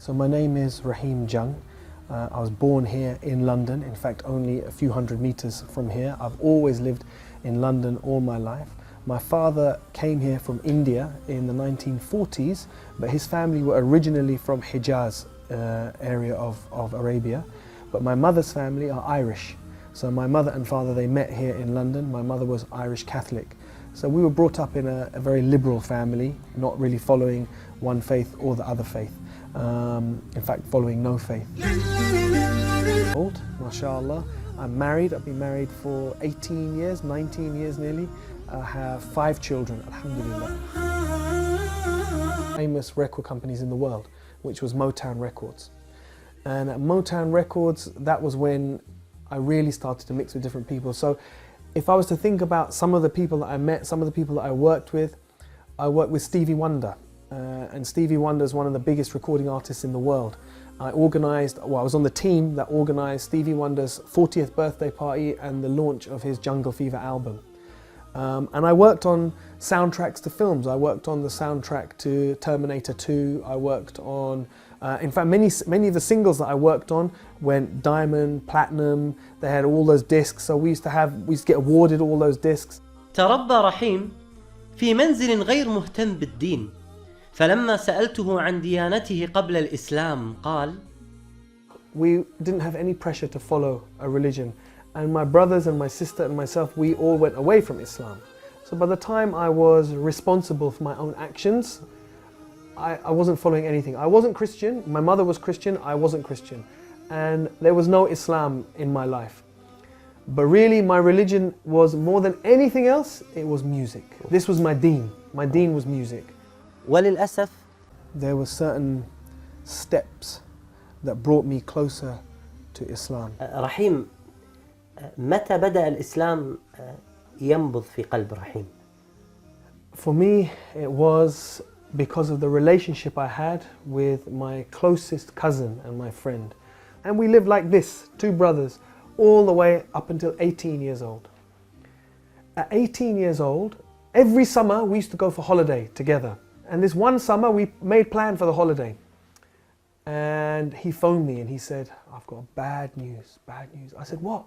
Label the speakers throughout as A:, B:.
A: So my name is Rahim Jung. I was born here in London, in fact only a few hundred meters from here. I've always lived in London all my life. My father came here from India in the 1940s, but his family were originally from Hijaz area of Arabia. But my mother's family are Irish. So my mother and father, they met here in London. My mother was Irish Catholic. So we were brought up in a very liberal family, not really following one faith or the other faith. In fact, following no faith. Old, mashallah. I'm married. I've been married for 18 years, 19 years nearly. I have 5 children, alhamdulillah. Famous record companies in the world, which was Motown Records. And at Motown Records, that was when I really started to mix with different people. So if I was to think about some of the people that I met, some of the people that I worked with Stevie Wonder. And Stevie Wonder is one of the biggest recording artists in the world. I was on the team that organised Stevie Wonder's 40th birthday party and the launch of his Jungle Fever album. And I worked on soundtracks to films. I worked on the soundtrack to Terminator 2. I worked on, in fact, many of the singles that I worked on went diamond, platinum. They had all those discs. So we used to get awarded all those discs.
B: تربى رحيم في منزل غير مهتم بالدين. فلما سألته عن ديانته قبل الإسلام قال:
A: We didn't have any pressure to follow a religion. And my brothers and my sister and myself, we all went away from Islam. So by the time I was responsible for my own actions, I wasn't following anything. I wasn't Christian, my mother was Christian, I wasn't Christian. And there was no Islam in my life. But really my religion was more than anything else, it was music. This was my deen. My deen was music.
B: وللأسف
A: There were certain steps that brought me closer to Islam.
B: رحيم متى بدأ الإسلام ينبض في قلب رحيم؟
A: For me, it was because of the relationship I had with my closest cousin and my friend. And we lived like this, 2 brothers, all the way up until 18 years old. At 18 years old, every summer we used to go for holiday together. And this one summer we made plan for the holiday. And he phoned me and he said, I've got bad news, bad news. I said, what?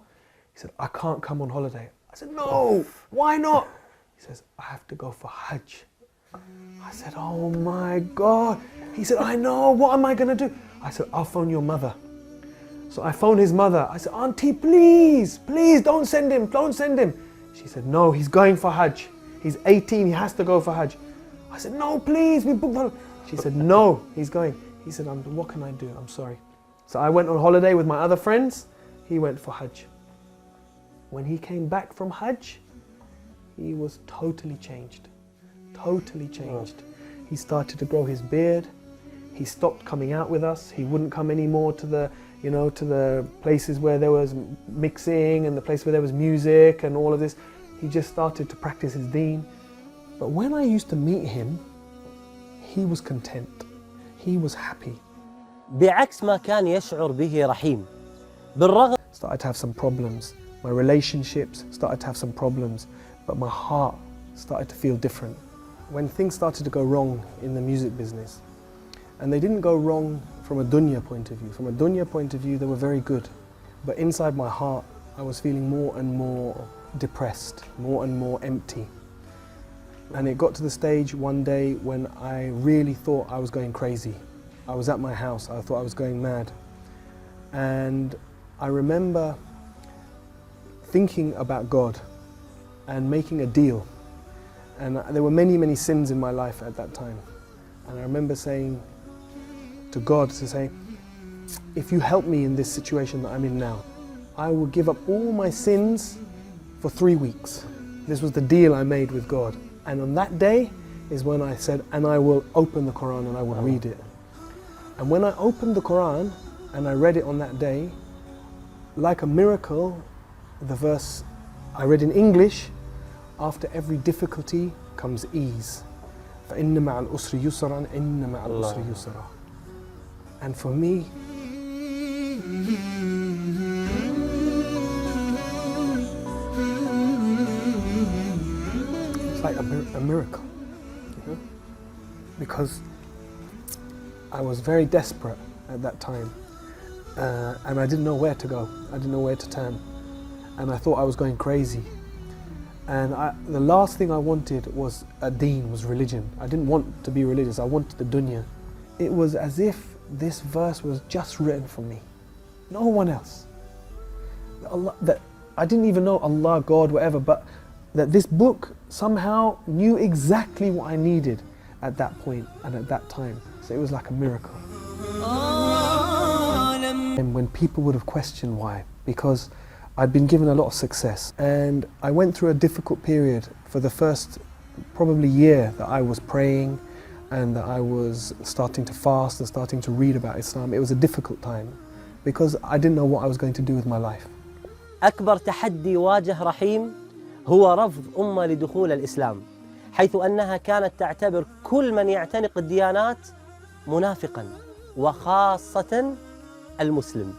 A: He said, I can't come on holiday. I said, no, why not? He says, I have to go for Hajj. I said, oh my God. He said, I know, what am I gonna do? I said, I'll phone your mother. So I phoned his mother. I said, Auntie, please, please don't send him, don't send him. She said, no, he's going for Hajj. He's 18, he has to go for Hajj. I said, no, please, we booked the... She said, no, he's going. He said, what can I do? I'm sorry. So I went on holiday with my other friends. He went for Hajj. When he came back from Hajj, he was totally changed. Totally changed. He started to grow his beard. He stopped coming out with us. He wouldn't come anymore to the, to the places where there was mixing and the place where there was music and all of this. He just started to practice his deen. But when I used to meet him, he was content. He was happy.
B: بعكس ما كان يشعر به رحيم. بالرغم
A: Started to have some problems. My relationships started to have some problems, but my heart started to feel different. When things started to go wrong in the music business, and they didn't go wrong from a dunya point of view. From a dunya point of view, they were very good. But inside my heart, I was feeling more and more depressed, more and more empty. And it got to the stage one day when I really thought I was going crazy. I was at my house, I thought I was going mad. And I remember thinking about God and making a deal. And there were many, many sins in my life at that time. And I remember saying to God, if you help me in this situation that I'm in now, I will give up all my sins for 3 weeks. This was the deal I made with God. And on that day is when I said, and I will open the Quran and I will read it. And when I opened the Quran and I read it on that day, like a miracle, the verse I read in English, after every difficulty comes ease. فَإِنَّ مَعَ الْأُسْرِ يُسْرًا إِنَّ مَعَ الْأُسْرِ يُسْرًا. And for me, it's like a miracle, because I was very desperate at that time, and I didn't know where to go. I didn't know where to turn, and I thought I was going crazy. And the last thing I wanted was a deen, was religion. I didn't want to be religious, I wanted the dunya. It was as if this verse was just written for me, no one else. That I didn't even know Allah, God, whatever, but that this book somehow knew exactly what I needed at that point and at that time. So it was like a miracle. And when people would have questioned why, because I'd been given a lot of success, and I went through a difficult period for the first probably year that I was praying and that I was starting to fast and starting to read about Islam. It was a difficult time because I didn't know what I was going to do with my life.
B: أكبر تحدي واجه رحيم هو رفض أمة لدخول الإسلام، حيث أنها كانت تعتبر كل من يعتنق الديانات منافقا، وخاصة المسلم.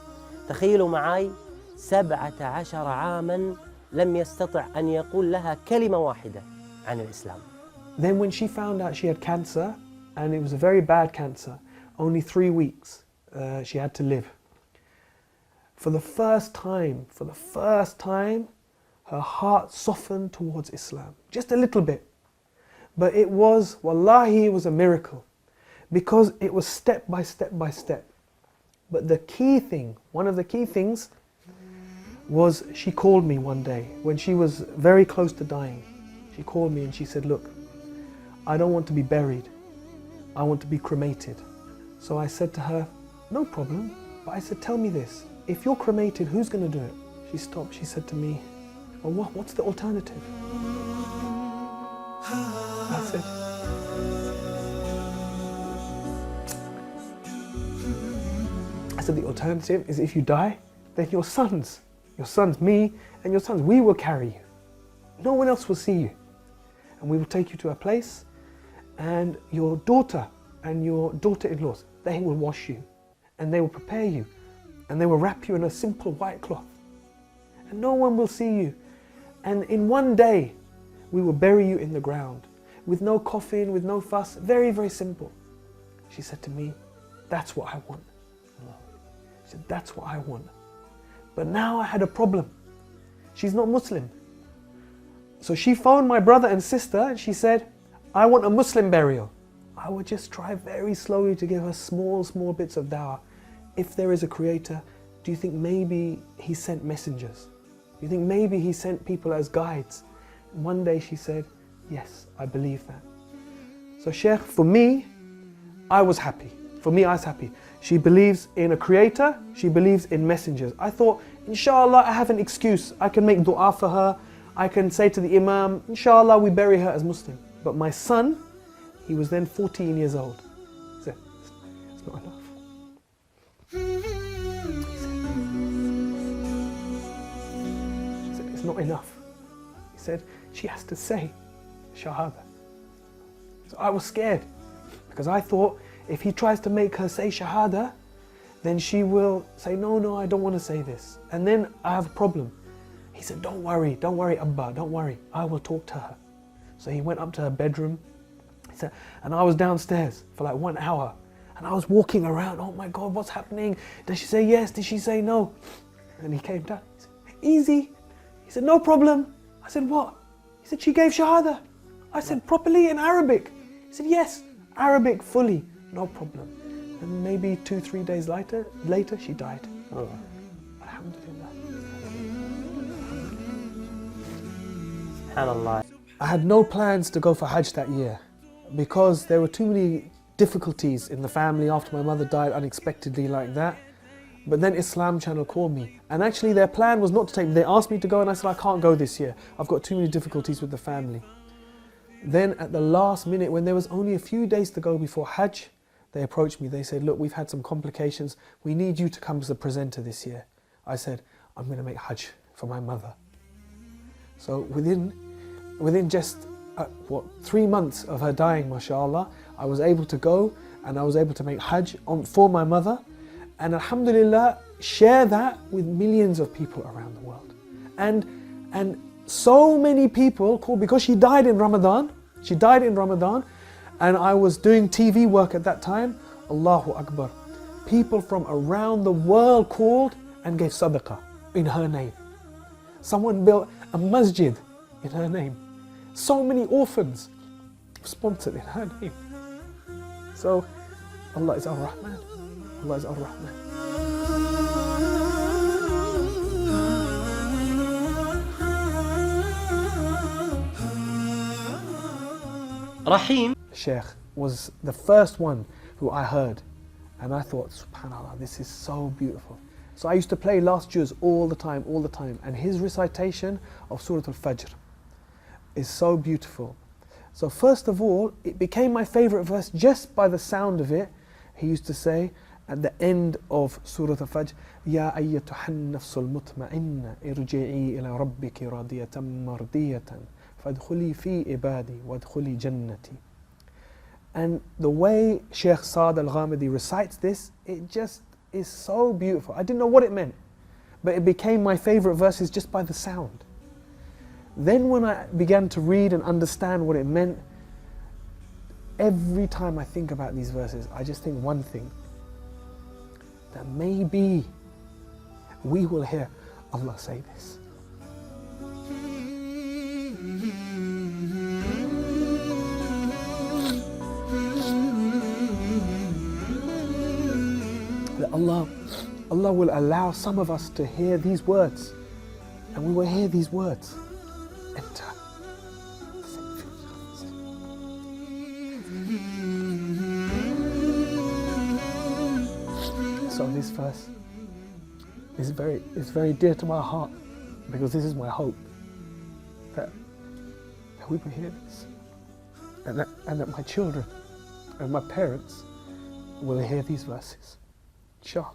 B: تخيلوا معي 17 عاما لم يستطع أن يقول لها كلمة واحدة عن الإسلام.
A: Then when she found out she had cancer, and it was a very bad cancer, only 3 weeks she had to live. For the first time, her heart softened towards Islam, just a little bit. But it was, wallahi, it was a miracle, because it was step by step by step. But the key thing, one of the key things, was she called me one day when she was very close to dying. She called me and she said, look, I don't want to be buried, I want to be cremated. So I said to her, no problem, but I said, tell me this, if you're cremated, who's going to do it? She stopped, she said to me, well, what's the alternative? I said, the alternative is if you die, then your sons, me and your sons, we will carry you. No one else will see you. And we will take you to a place, and your daughter and your daughter-in-laws, they will wash you, and they will prepare you, and they will wrap you in a simple white cloth. And no one will see you. And in one day, we will bury you in the ground, with no coffin, with no fuss, very, very simple. She said to me, that's what I want. She said, that's what I want. But now I had a problem. She's not Muslim. So she phoned my brother and sister and she said, I want a Muslim burial. I would just try very slowly to give her small bits of dawah. If there is a creator, do you think maybe he sent messengers? Do you think maybe he sent people as guides? And one day she said, yes, I believe that. So Sheikh, for me, I was happy. For me, I was happy. She believes in a creator, she believes in messengers. I thought, inshallah, I have an excuse. I can make dua for her. I can say to the imam, inshallah, we bury her as Muslim. But my son, he was then 14 years old. He said, it's not enough. He said, it's not enough. He said, she has to say Shahada. So I was scared, because I thought, if he tries to make her say Shahada, then she will say, no, I don't want to say this. And then I have a problem. He said, don't worry, Abba, don't worry. I will talk to her. So he went up to her bedroom. He said, and I was downstairs for like 1 hour. And I was walking around, oh my God, what's happening? Did she say yes? Did she say no? And he came down. He said, easy. He said, no problem. I said, what? He said, she gave Shahada. I said, properly in Arabic? He said, yes, Arabic fully. No problem. And maybe 2-3 days later, she died. Oh. Alhamdulillah.
B: SubhanAllah.
A: I had no plans to go for Hajj that year because there were too many difficulties in the family after my mother died unexpectedly like that. But then Islam Channel called me, and actually their plan was not to take me. They asked me to go and I said, I can't go this year. I've got too many difficulties with the family. Then at the last minute, when there was only a few days to go before Hajj, they approached me. They said, look, we've had some complications. We need you to come as a presenter this year. I said, I'm going to make Hajj for my mother. So within just 3 months of her dying, mashallah, I was able to go and I was able to make Hajj for my mother, and alhamdulillah, share that with millions of people around the world. And so many people called, because she died in Ramadan, and I was doing TV work at that time. Allahu Akbar. People from around the world called and gave sadaqah in her name. Someone built a masjid in her name. So many orphans sponsored in her name. So Allah is Ar-Rahman. Allah is Ar-Rahman.
B: Rahim
A: Sheikh was the first one who I heard, and I thought, subhanAllah, this is so beautiful. So I used to play last juz all the time, and his recitation of Surah Al-Fajr is so beautiful. So first of all, it became my favorite verse just by the sound of it. He used to say at the end of Surah Al-Fajr, Ya ayyatuhan nafsul mutma'inna irji'i ila rabbiki radiyatan mardiyatan fadkhuli fi ibadi wadkhuli jannati. And the way Sheikh Saad Al-Ghamidi recites this, it just is so beautiful. I didn't know what it meant, but it became my favorite verses just by the sound. Then when I began to read and understand what it meant, every time I think about these verses, I just think one thing, that maybe we will hear Allah say this. That Allah will allow some of us to hear these words, and we will hear these words enter. So this verse is very dear to my heart, because this is my hope, that we will hear this, and that my children and my parents will hear these verses. Inshallah.